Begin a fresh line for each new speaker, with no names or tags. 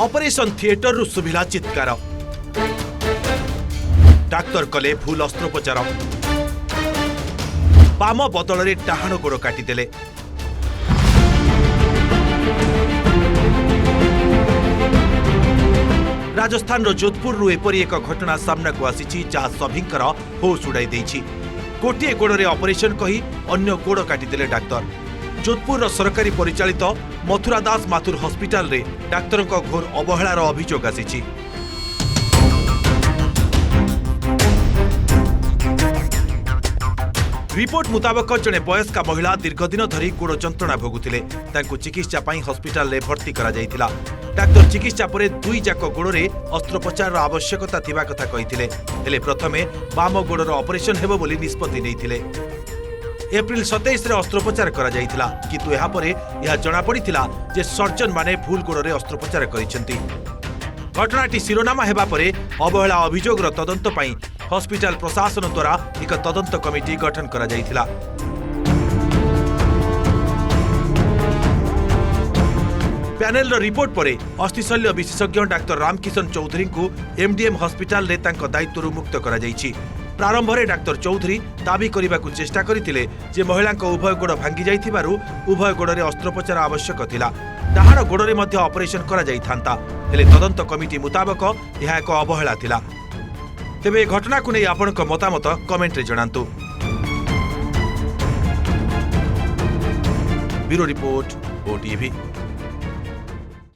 Operation theatre रु सुभिला चित्कार doctor कले भूल अस्त्रोपचार बाम बदल में डाहाण गोड़ काटिदेले राजस्थान जोधपुर रु एपरी एक घटना सामना को आसी जहाँ सभींकर होश उड़ाई देछि। गोटे गोड़े ऑपरेशन कही अन्य गोड़ काटिदेले डाक्तर। जोधपुर सरकारी परिचालित मथुरा दास माथुर हॉस्पिटल रे डाक्तर घोर अवहेलार अभियोग आसी। रिपोर्ट मुताबक जड़े वयस्का महिला दीर्घदिन धरी गोड़ जंत्रणा भोगुथिले तांको चिकित्सा पई हॉस्पिटल रे भर्ती करा जायतिला। डाक्तर चिकित्सा परे दुई जाक गोड़े अस्त्रोपचार आवश्यकता थिबा कथा कहिथिले हेले प्रथमे बाम गोड़र ऑपरेशन हेबो बोली निष्पत्ति नैथिले। एप्रिल 27 रे अस्त्रोपचार करा जायतिला किंतु एहा परे यह जणा पड़िथिला जे सर्जन माने भूल गोड़े अस्त्रोपचार करिसेंती। घटनाटी शिरोनामा हेबा परे अवहेला अभियोगर तदंत पई हॉस्पिटल प्रशासन द्वारा एक तदंत कमिटी गठन करा जायतिला। पैनल रिपोर्ट परे अस्थिशल्य विशेषज्ञ डाक्तर रामकिशन चौधरी को एमडीएम हॉस्पिटल रे तांको दायित्वरु मुक्त करा जायछि। प्रारंभ में डाक्तर चौधरी दाबी करने को चेष्टा करथिले जे महिला उभय गोड़ भांगी जाइथिबारु उभय गोड़े अस्त्रोपचार आवश्यक थिला। डाहाण गोड़े मध्य ऑपरेशन करा जाइथांता हेले तदंत कमिटी मुताबक यह एक अवहेला थिला। तेबे घटना को नहीं आपनक मतामत कमेंट रे जणांतु। Bureau report OTV.